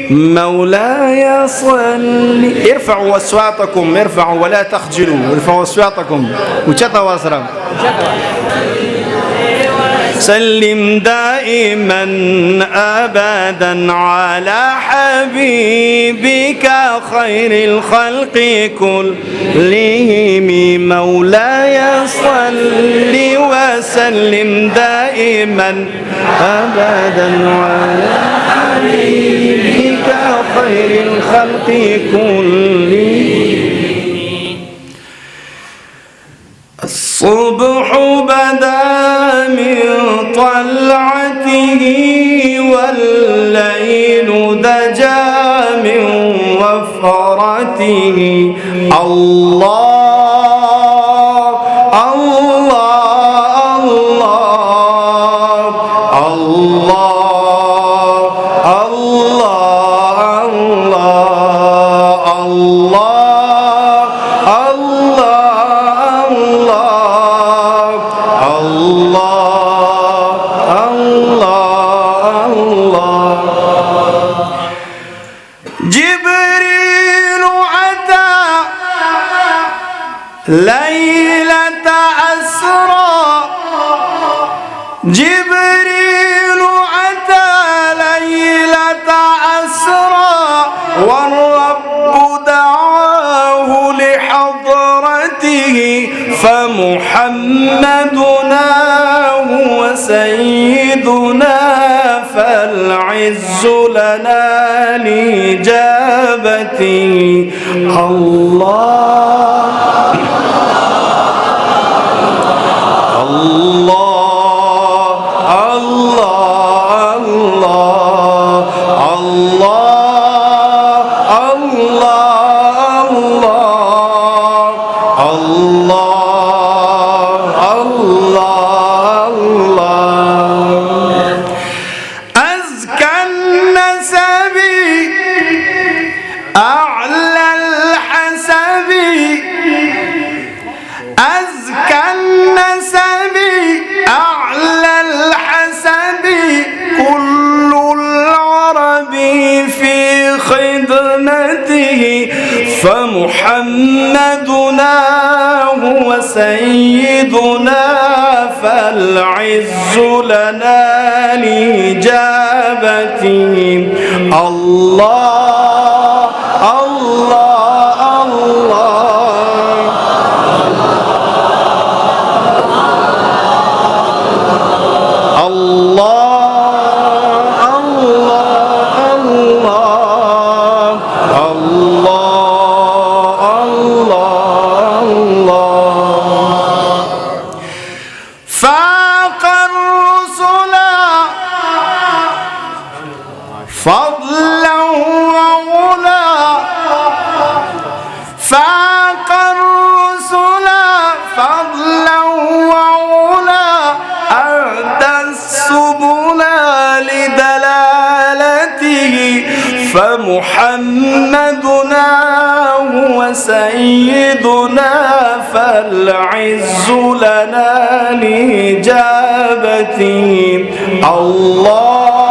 مولاي صل. ارفعوا أصواتكم، ارفعوا ولا تخجلوا، ارفعوا أصواتكم وتتواصلوا. سلم دائما أبدا على حبيبك خير الخلق كلهم. مولاي صل وسلم دائما أبدا على حبيبك خير الخلق كلهم. الصبح بدا من طلعته والليل دجا من وفرته. الله الله الله الله الله الله الله. جبريل أتى ليلة أسرى، جبريل أتى ليلة أسرى والرب دعاه لحضرته. فمحمدنا هو سيدنا فالعز لنا لإجابته. الله الله الله الله الله الله الله الله. أزكى النسب أعلى الحسب، أزكى النسب أعلى الحسب. كل العرب في خدمته. فمحمدنا هو سيدنا فالعز لنا لإجابته. الله الله الله الله الله الله. فاق الرسل فضلا وعلا، فاق الرسل فضلا وعلا. أهدى السبل لدلالته. فمحمدنا هو سيدنا فالعز لنا لإجابته. الله